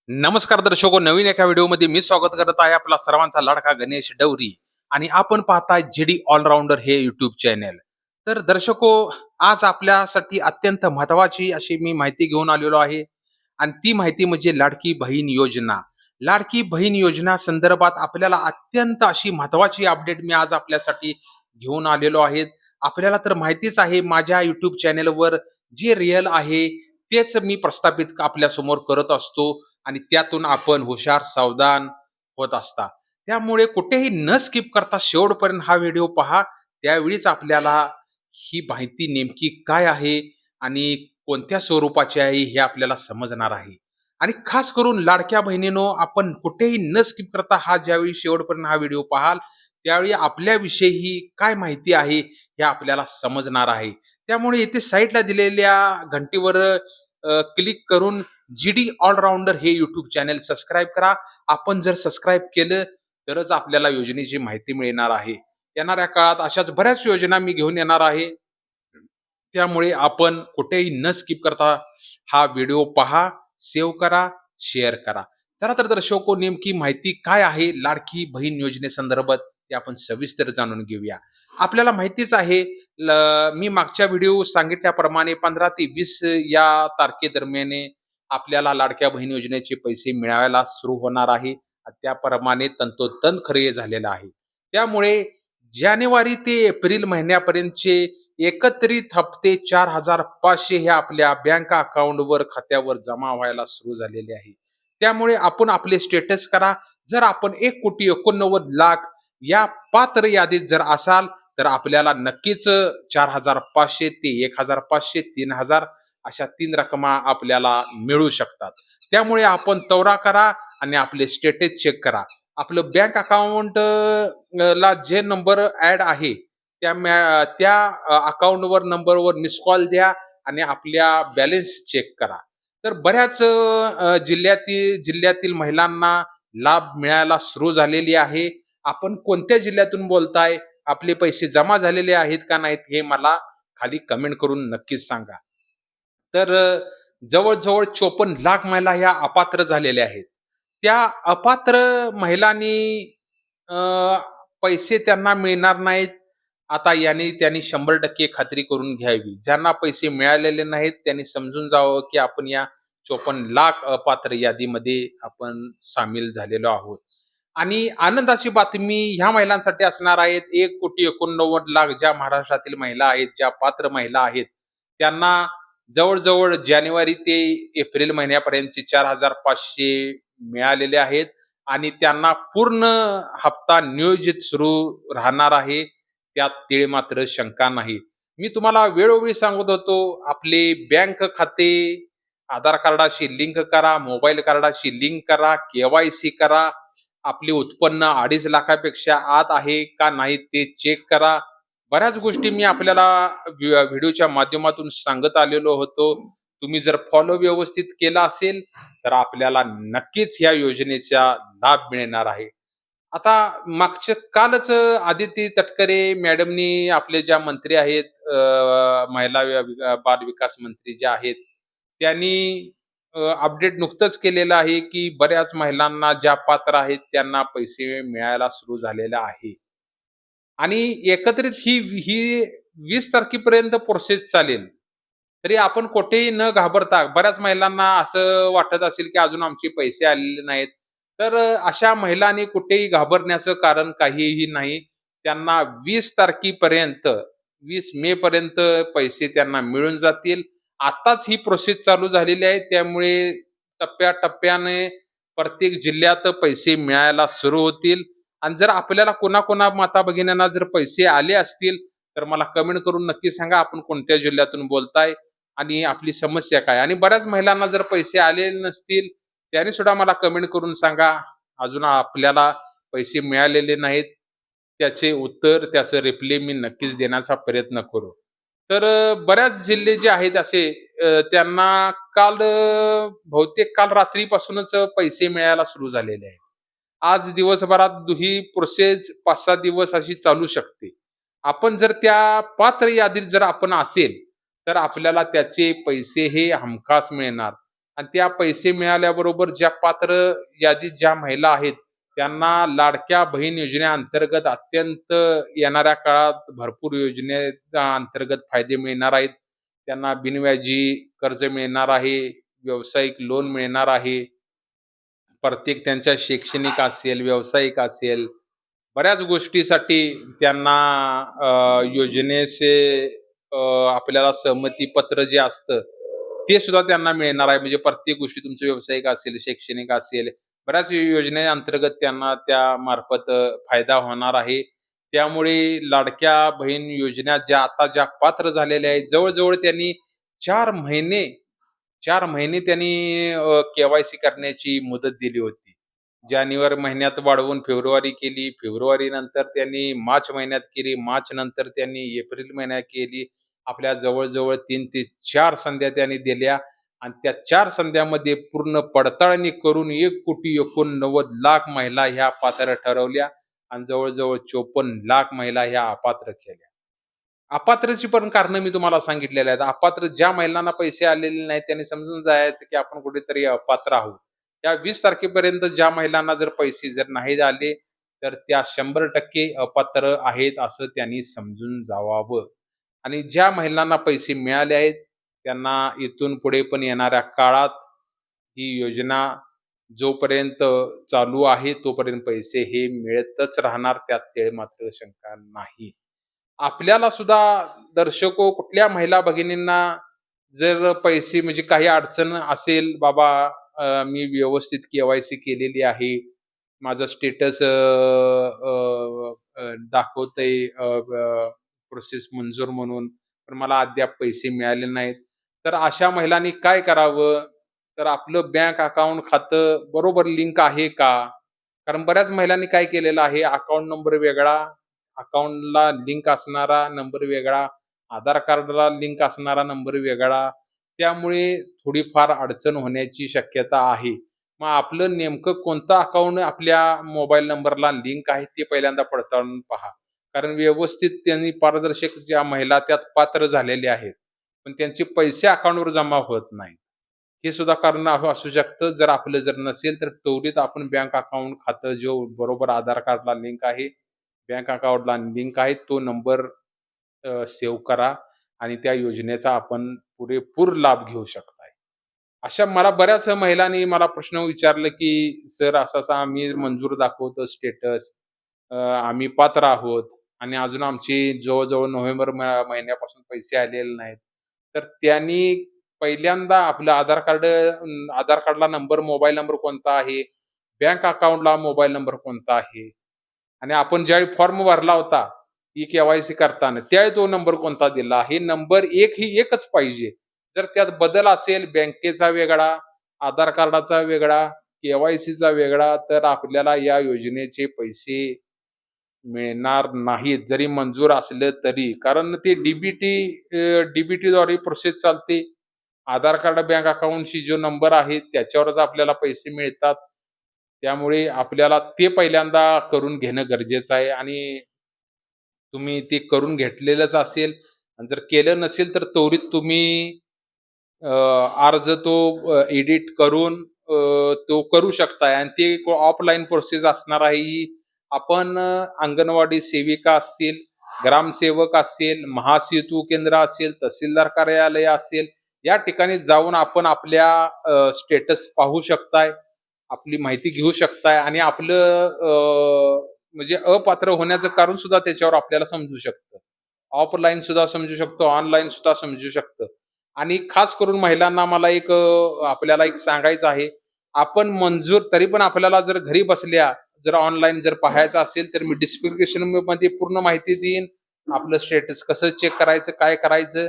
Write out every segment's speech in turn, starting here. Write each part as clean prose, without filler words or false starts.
नमस्कार दर्शको, नवीन एका व्हिडिओमध्ये मी स्वागत करत आहे आपला सर्वांचा लाडका गणेश डवरी. आणि आपण पाहताय जीडी ऑलराऊंडर हे युट्यूब चॅनल. तर दर्शको, आज आपल्यासाठी अत्यंत महत्वाची अशी मी माहिती घेऊन आलेलो आहे. आणि ती माहिती म्हणजे लाडकी बहीण योजना. लाडकी बहीण योजना संदर्भात आपल्याला अत्यंत अशी महत्वाची अपडेट मी आज आपल्यासाठी घेऊन आलेलो आहे. आपल्याला तर माहितीच आहे, माझ्या युट्यूब चॅनलवर जे रिअल आहे तेच मी प्रस्थापित आपल्या समोर करत असतो. आणि त्यातून आपण हुशार सावधान होत असता. त्यामुळे कुठेही न स्किप करता शेवटपर्यंत हा व्हिडिओ पहा. त्यावेळीच आपल्याला ही माहिती नेमकी काय आहे आणि कोणत्या स्वरूपाची आहे हे आपल्याला समजणार आहे. आणि खास करून लाडक्या बहिणीनो, आपण कुठेही न स्किप करता ज्यावेळी शेवटपर्यंत हा व्हिडिओ पाहाल त्यावेळी आपल्याविषयी काय माहिती आहे हे आपल्याला समजणार आहे. त्यामुळे इथे साईडला दिलेल्या घंटीवर क्लिक करून जीडी ऑलराऊंडर हे युट्यूब चॅनल सबस्क्राईब करा. आपण जर सबस्क्राईब केलं तरच आपल्याला योजनेची माहिती मिळणार आहे. येणाऱ्या काळात अशाच बऱ्याच योजना मी घेऊन येणार आहे. त्यामुळे आपण कुठेही न स्किप करता हा व्हिडिओ पहा, सेव्ह करा, शेअर करा. चला तर दर्शको, नेमकी माहिती काय आहे लाडकी बहीण योजनेसंदर्भात ते आपण सविस्तर जाणून घेऊया. आपल्याला माहितीच आहे, मी मागच्या व्हिडिओ सांगितल्याप्रमाणे 15 ते 20 या तारखेदरम्यान आपल्याला लाडक्या बहीण योजनेचे पैसे मिळायला सुरू होणार आहे. त्याप्रमाणे तंतोतंत खरे झालेलं आहे. त्यामुळे जानेवारी ते एप्रिल महिन्यापर्यंतचे एकत्रित हप्ते 4,500 हे आपल्या बँक अकाउंटवर खात्यावर जमा व्हायला सुरू झालेले आहे. त्यामुळे आपण आपले स्टेटस करा. जर आपण 1,89,00,000 या पात्र यादीत जर असाल तर आपल्याला नक्कीच 4,500 ते 1,500, 3,000 अशा 3 रकमा आपल्याला मिळू शकतात. त्यामुळे आपण तवरा करा आणि आपले स्टेटस चेक करा. आपलं बँक अकाउंट ला जे नंबर ऍड आहे त्या अकाउंटवर नंबरवर मिस कॉल द्या आणि आपल्या बॅलन्स चेक करा. तर बऱ्याच जिल्ह्यातील महिलांना लाभ मिळायला सुरू झालेली आहे. आपण कोणत्या जिल्ह्यातून बोलताय, आपले पैसे जमा झालेले आहेत का नाहीत हे मला खाली कमेंट करून नक्कीच सांगा. तर जवळ-जवळ 54,00,000 महिला ह्या अपात्र झालेल्या आहेत. त्या अपात्र महिलांनी अ, पैसे त्यांना मिळणार नाहीत. आता यांनी त्यांनी 100% खात्री करून घ्यावी. ज्यांना पैसे मिळालेले नाहीत त्यांनी समजून जावं, की आपण या 54,00,000 अपात्र यादीमध्ये आपण सामील झालेलो आहोत. आणि आनंदाची बातमी ह्या महिलांसाठी असणार आहेत. 1,89,00,000 ज्या महाराष्ट्रातील महिला आहेत, ज्या पात्र महिला आहेत, त्यांना जवळ-जवळ जानेवारी ते एप्रिल महिन्यापर्यंतचे 4,500 मिळालेले आहेत. आणि त्यांना पूर्ण हप्ता नियोजित सुरू राहणार आहे. त्यात तीळ मात्र शंका नाही. मी तुम्हाला वेळोवेळी सांगत होतो, आपले बँक खाते आधार कार्डाशी लिंक करा, मोबाईल कार्डाशी लिंक करा, केवायसी करा. आपले उत्पन्न 2.5 लाखापेक्षा आत आहे का नाही ते चेक करा. बऱ्याच गोष्टी मी आपल्याला व्हिडिओच्या माध्यमातून सांगत आलेलो होतो. तुम्ही जर फॉलो व्यवस्थित केला असेल तर आपल्याला नक्कीच या योजनेचा लाभ मिळणार आहे. आता मागच्या कालच आदिती तटकरे मॅडमनी, आपले ज्या मंत्री आहेत, महिला बाल विकास मंत्री ज्या आहेत, त्यांनी अपडेट नुकतंच केलेलं आहे, की बऱ्याच महिलांना ज्या पात्र आहेत त्यांना पैसे मिळायला सुरू झालेले आहे. आणि एकत्रित ही ही 20 तारखेपर्यंत प्रोसेस चालेल. तरी आपण कुठेही न घाबरता, बऱ्याच महिलांना असं वाटत असेल, की अजून आमचे पैसे आलेले नाहीत. तर अशा महिलांनी कुठेही घाबरण्याचं कारण काहीही नाही. त्यांना 20 तारखेपर्यंत 20 मे पर्यंत पैसे त्यांना मिळून जातील. आताच ही प्रोसेस चालू झालेली आहे. त्यामुळे टप्प्याटप्प्याने प्रत्येक जिल्ह्यात पैसे मिळायला सुरू होतील. आणि जर आपल्याला कोणा माता भगिनींना जर पैसे आले असतील तर मला कमेंट करून नक्की सांगा, आपण कोणत्या जिल्ह्यातून बोलताय आणि आपली समस्या काय. आणि बऱ्याच महिलांना जर पैसे आलेले नसतील त्याने सुद्धा मला कमेंट करून सांगा, अजून आपल्याला पैसे मिळालेले नाहीत. त्याचे उत्तर, त्याचं रिप्लाय मी नक्कीच देण्याचा प्रयत्न करू. तर बऱ्याच जिल्हे जे आहेत असे, त्यांना काल बहुतेक काल रात्रीपासूनच पैसे मिळायला सुरू झालेले आहेत. आज दिवसभरात ही प्रोसेस 5-6 दिवस अशी चालू शकते. आपण जर त्या पात्र यादीत जर आपण असेल, तर आपल्याला त्याचे पैसे हे हमखास मिळणार. आणि त्या पैसे मिळाल्याबरोबर ज्या पात्र यादीत ज्या महिला आहेत, त्यांना लाडक्या बहीण योजनेअंतर्गत अत्यंत येणाऱ्या काळात भरपूर योजनेच्या अंतर्गत फायदे मिळणार आहेत. त्यांना बिनव्याजी कर्ज मिळणार आहे, व्यावसायिक लोन मिळणार आहे. प्रत्येक त्यांच्या शैक्षणिक असेल, व्यावसायिक असेल, बऱ्याच गोष्टीसाठी त्यांना योजनेचे अ, आपल्याला सहमती पत्र जे असतं, ते सुद्धा त्यांना मिळणार आहे. म्हणजे प्रत्येक गोष्टी तुमचं व्यावसायिक असेल, शैक्षणिक असेल, बऱ्याच योजनेअंतर्गत त्यांना त्यामार्फत फायदा होणार आहे. त्यामुळे लाडक्या बहीण योजना ज्या आता पात्र झालेल्या आहेत, जवळ त्यांनी 4 महिने 4 महिने त्यांनी के-वाय-सी करण्याची मुदत दिली होती. जानेवारी महिन्यात वाढवून फेब्रुवारी केली. फेब्रुवारी नंतर त्यांनी मार्च महिन्यात केली. मार्च नंतर त्यांनी एप्रिल महिन्यात केली. आपल्या जवळ-जवळ 3 ते 4 संध्या त्यांनी दिल्या आणि त्या 4 संध्यामध्ये पूर्ण पडताळणी करून 1,89,00,000 महिला ह्या पात्र ठरवल्या आणि जवळ-जवळ 54,00,000 महिला ह्या अपात्र केल्या. अपात्रची पण कारणं मी तुम्हाला सांगितलेली आहेत. अपात्र ज्या महिलांना पैसे आलेले नाहीत त्यांनी समजून जायचं, की आपण कुठेतरी अपात्र आहोत. त्या 20 तारखेपर्यंत ज्या महिलांना जर पैसे जर नाही आले, तर त्या 100% अपात्र आहेत असं त्यांनी समजून जावावं. आणि ज्या महिलांना पैसे मिळाले आहेत, त्यांना इथून पुढे पण येणाऱ्या काळात ही योजना जोपर्यंत चालू आहे, तोपर्यंत पैसे हे मिळतच राहणार. त्यात ते मात्र शंका नाही. आपल्याला सुद्धा दर्शको कुठल्या महिला भगिनींना जर पैसे म्हणजे काही अडचण असेल, बाबा मी व्यवस्थित के-वाय-सी केलेली आहे. माझं स्टेटस दाखवतंय प्रोसेस मंजूर म्हणून, पण मला अद्याप पैसे मिळाले नाहीत. तर अशा महिलांनी काय करावं? तर आपलं बँक अकाउंट खातं बरोबर लिंक आहे का? कारण बऱ्याच महिलांनी काय केलेलं आहे, अकाउंट नंबर वेगळा, अकाउंटला लिंक असणारा नंबर वेगळा, आधार कार्डला लिंक असणारा नंबर वेगळा. त्यामुळे थोडीफार अडचण होण्याची शक्यता आहे. मग आपलं नेमकं कोणतं अकाउंट आपल्या मोबाईल नंबरला लिंक आहे ते पहिल्यांदा पडताळून पहा. कारण व्यवस्थित त्यांनी पारदर्शक ज्या महिला त्यात पात्र झालेल्या आहेत, पण त्यांचे पैसे अकाउंटवर जमा होत नाहीत. हे सुद्धा कारण असू शकतं. जर आपलं जर नसेल तर त्वरित आपण बँक अकाउंट खातं जो बरोबर आधार कार्डला लिंक आहे, बँक अकाउंटला लिंक आहे, तो नंबर सेव्ह करा आणि त्या योजनेचा आपण पुरेपूर लाभ घेऊ शकताय. अशा मला बऱ्याच महिलांनी मला प्रश्न विचारला, की "सर असं-असं आम्ही मंजूर दाखवतो स्टेटस, आम्ही पात्र आहोत आणि अजून आमची जवळ-जवळ नोव्हेंबर महिन्यापासून पैसे आलेले नाहीत." तर त्यांनी पहिल्यांदा आपलं आधार कार्डला नंबर, मोबाईल नंबर कोणता आहे, बँक अकाउंटला मोबाईल नंबर कोणता आहे आणि आपण ज्यावेळी फॉर्म भरला होता, के-वाय-सी करताना, त्यावेळी तो नंबर कोणता दिला, हे नंबर एकच पाहिजे. जर त्यात बदल असेल, बँकेचा वेगळा, आधार कार्डाचा वेगळा, के-वाय-सीचा वेगळा, तर आपल्याला या योजनेचे पैसे मिळणार नाहीत, जरी मंजूर असलं तरी. कारण ते डी-बी-टीद्वारे प्रोसेस चालते. आधार कार्ड, बँक अकाउंटशी जो नंबर आहे, त्याच्यावरच आपल्याला पैसे मिळतात. त्यामुळे आपल्याला ते पहिल्यांदा करून घेणं गरजेचं आहे आणि तुम्ही ते करून घेतलेलंच असेल आणि जर केलं नसेल, तर त्वरित तुम्ही अ, अर्ज तो एडिट करून तो करू शकताय आणि ते ऑफलाईन प्रोसेस असणार आहे. ही आपण अंगणवाडी सेविका असतील, ग्रामसेवक असेल, महासेतू केंद्र असेल, तहसीलदार कार्यालय असेल, या ठिकाणी जाऊन आपण आपल्या स्टेटस पाहू शकताय, आपली माहिती घेऊ शकताय आणि आपलं म्हणजे अपात्र होण्याचं कारण सुद्धा त्याच्यावर आपल्याला समजू शकतं. ऑफलाईन सुद्धा समजू शकतो, ऑनलाईन सुद्धा समजू शकतं. आणि खास करून महिलांना मला एक आपल्याला एक सांगायचं आहे. आपण मंजूर तरी पण आपल्याला जर घरी बसल्या जर ऑनलाईन जर पाहायचं असेल, तर मी डिस्क्रिप्शन मध्ये पूर्ण माहिती देईन. आपलं स्टेटस कसं चेक करायचं, काय करायचं,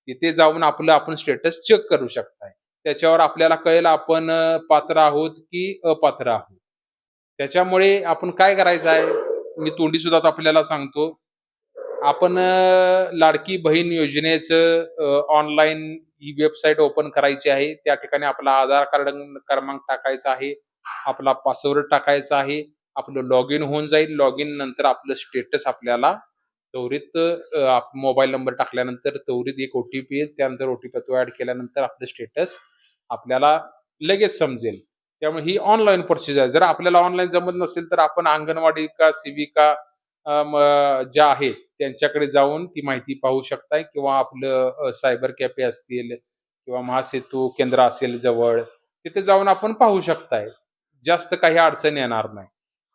तिथे जाऊन आपण स्टेटस चेक करू शकताय. त्याच्यावर आपल्याला कळेल आपण पात्र आहोत की अपात्र आहोत. त्याच्यामुळे आपण काय करायचं आहे, मी तोंडी सुद्धा आता आपल्याला सांगतो. आपण लाडकी बहीण योजनेचं ऑनलाईन ही वेबसाईट ओपन करायची आहे. त्या ठिकाणी आपला आधार कार्ड क्रमांक टाकायचा आहे. आपला पासवर्ड टाकायचा आहे. आपलं लॉग इन होऊन जाईल. लॉग इन नंतर आपलं स्टेटस आपल्याला त्वरित मोबाईल नंबर टाकल्यानंतर त्वरित एक ओ-टी-पी येईल. त्यानंतर ओ-टी-पी तो ॲड केल्यानंतर आपलं स्टेटस आपल्याला लगेच समजेल. त्यामुळे ही ऑनलाईन प्रोसेस आहे. जर आपल्याला ऑनलाईन जमत नसेल, तर आपण अंगणवाडी का सेविका ज्या आहेत त्यांच्याकडे जाऊन ती माहिती पाहू शकताय किंवा आपलं सायबर कॅफे असतील किंवा महासेतू केंद्र असेल जवळ, तिथे जाऊन आपण पाहू शकताय. जास्त काही अडचण येणार नाही.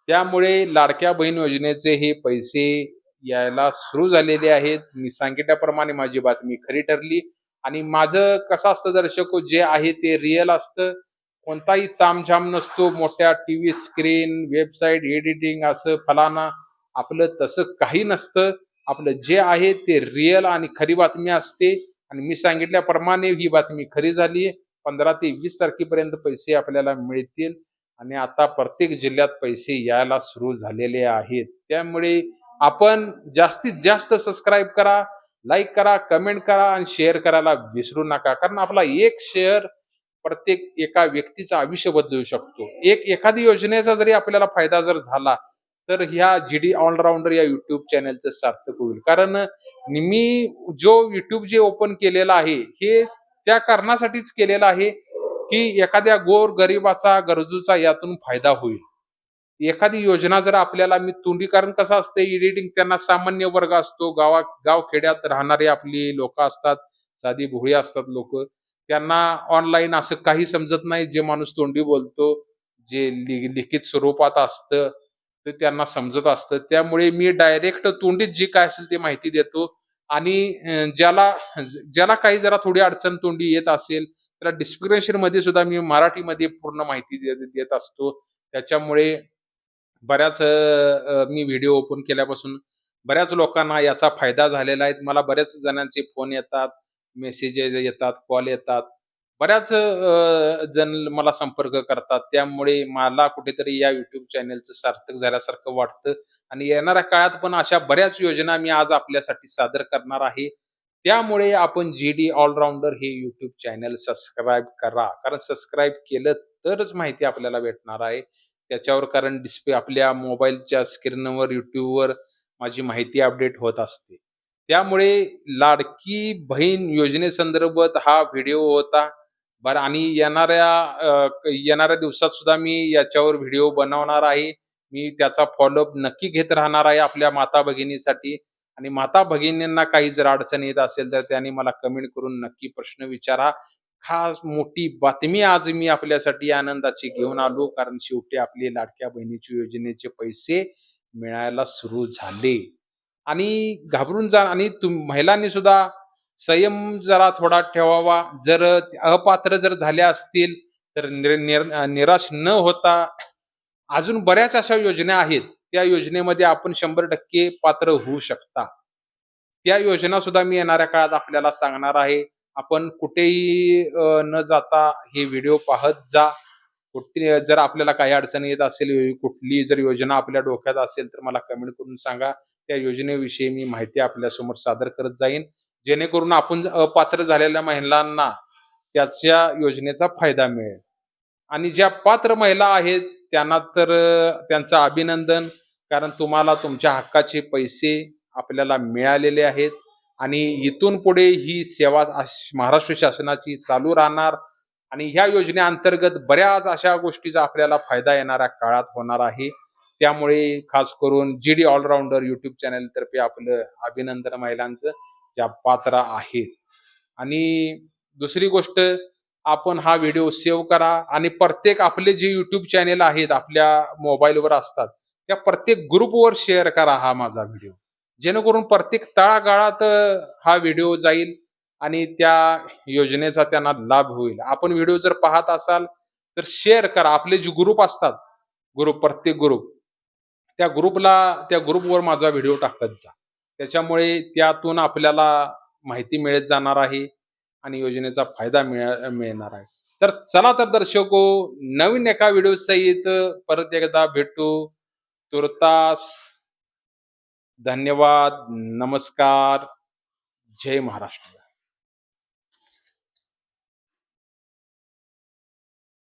त्यामुळे लाडक्या बहीण योजनेचे हे पैसे यायला सुरू झालेले आहेत. मी सांगितल्याप्रमाणे माझी बातमी खरी ठरली आणि माझं कसं असतं दर्शक हो, जे आहे ते रिअल असतं. कोणताही तामझाम नसतो. मोठ्या टीव्ही स्क्रीन, वेबसाईट एडिटिंग असं फलाना, आपलं तसं काही नसतं. आपलं जे आहे ते रिअल आणि खरी बातमी असते आणि मी सांगितल्याप्रमाणे ही बातमी खरी झाली. 15 ते 20 तारखेपर्यंत पैसे आपल्याला मिळतील आणि आता प्रत्येक जिल्ह्यात पैसे यायला सुरू झालेले आहेत. त्यामुळे आपण जास्तीत जास्त सबस्क्राईब करा, लाईक करा, कमेंट करा आणि शेअर करायला विसरू नका. कारण आपला एक शेअर प्रत्येक एका व्यक्तीचं आयुष्य बदलू शकतो. एखादी योजनेचा जरी आपल्याला फायदा जर झाला, तर ह्या जी-डी ऑलराउंडर या YouTube चॅनलचं सार्थक होईल. कारण मी जो YouTube जे ओपन केलेलं आहे, हे त्या कारणासाठीच केलेलं आहे, की एखाद्या गोरगरिबाचा, गरजूचा यातून फायदा होईल. एखादी योजना जर आपल्याला मी तोंडी, कारण कसं असतं एडिटिंग, त्यांना सामान्य वर्ग असतो, गाव-खेड्यात राहणारी आपली लोकं असतात, साधी भोळी असतात लोकं. त्यांना ऑनलाईन असं काही समजत नाही. जे माणूस तोंडी बोलतो, जे लिखित स्वरूपात असतं, ते त्यांना समजत असतं. त्यामुळे मी डायरेक्ट तोंडीच जी काय असेल ती माहिती देतो आणि ज्याला ज्याला काही जरा थोडी अडचण तोंडी येत असेल, त्याला डिस्क्रिप्शनमध्ये सुद्धा मी मराठीमध्ये पूर्ण माहिती देत असतो. त्याच्यामुळे बऱ्याच मी व्हिडिओ ओपन केल्यापासून बऱ्याच लोकांना याचा फायदा झालेला आहे. मला बऱ्याच जणांचे फोन येतात, मेसेजेस येतात, कॉल येतात. बऱ्याच जण मला संपर्क करतात. त्यामुळे मला कुठेतरी या YouTube चॅनलचं सार्थक झाल्यासारखं वाटतं आणि येणाऱ्या काळात पण अशा बऱ्याच योजना मी आज आपल्यासाठी सादर करणार आहे. त्यामुळे आपण जी-डी ऑलराउंडर हे YouTube चॅनल सबस्क्राईब करा. कारण सबस्क्राईब केलं तरच माहिती आपल्याला भेटणार आहे. त्याच्यावर कारण डिस्प्ले आपल्या मोबाईलच्या स्क्रीनवर YouTubeवर माझी माहिती अपडेट होत असते. त्यामुळे लाडकी बहीण योजनेसंदर्भात हा व्हिडिओ होता. बरं आणि येणाऱ्या दिवसात सुद्धा मी याच्यावर व्हिडिओ बनवणार आहे. मी त्याचा फॉलोअप नक्की घेत राहणार आहे आपल्या माता-भगिनीसाठी आणि माता-भगिनींना काही जर अडचण येत असेल, तर त्यांनी मला कमेंट करून नक्की प्रश्न विचारा. खास मोठी बातमी आज मी आपल्यासाठी आनंदाची घेऊन आलो, कारण शेवटी आपले लाडक्या बहिणीच्या योजनेचे पैसे मिळायला सुरू झाले. आणि घाबरून जा आणि महिलांनी सुद्धा संयम जरा थोडा ठेवावा. जर अपात्र जर झाल्या असतील, तर निराश न होता अजून बऱ्याच अशा योजना आहेत. त्या योजनेमध्ये आपण 100% पात्र होऊ शकता. त्या योजना सुद्धा मी येणाऱ्या काळात आपल्याला सांगणार आहे. आपण कुठेही न जाता हे व्हिडिओ पाहत जा. कुठे जर आपल्याला काही अडचण येत असेल, कुठली जर योजना आपल्या डोक्यात असेल, तर मला कमेंट करून सांगा. त्या योजनेविषयी मी माहिती आपल्यासमोर सादर करत जाईन. जेणेकरून आपण अपात्र झालेल्या महिलांना त्याच्या योजनेचा फायदा मिळेल. आणि ज्या पात्र महिला आहेत त्यांना तर त्यांचं अभिनंदन. कारण तुम्हाला तुमच्या हक्काचे पैसे आपल्याला मिळालेले आहेत आणि इथून पुढे ही सेवा महाराष्ट्र शासनाची चालू राहणार आणि ह्या योजनेअंतर्गत बऱ्याच अशा गोष्टीचा आपल्याला फायदा येणाऱ्या काळात होणार आहे. त्यामुळे खास करून जी-डी ऑलराउंडर YouTube चॅनलतर्फे आपलं अभिनंदन महिलांचं, ज्या पात्र आहेत. आणि दुसरी गोष्ट, आपण हा व्हिडिओ सेव्ह करा आणि प्रत्येक आपले जे YouTube चॅनल आहेत आपल्या मोबाईलवर असतात, त्या प्रत्येक ग्रुपवर शेअर करा हा माझा व्हिडिओ. जेणेकरून प्रत्येक तळागाळात हा व्हिडिओ जाईल आणि त्या योजनेचा त्यांना लाभ होईल. आपण व्हिडिओ जर पाहत असाल, तर शेअर करा. आपले जे ग्रुप असतात, प्रत्येक ग्रुप, त्या ग्रुपवर माझा व्हिडिओ टाकत जा. त्याच्यामुळे त्यातून आपल्याला माहिती मिळत जाणार आहे आणि योजनेचा फायदा मिळणार आहे. तर चला तर दर्शको, नवीन एका व्हिडिओ सहित परत एकदा भेटू. तुर्तास धन्यवाद. नमस्कार. जय महाराष्ट्र.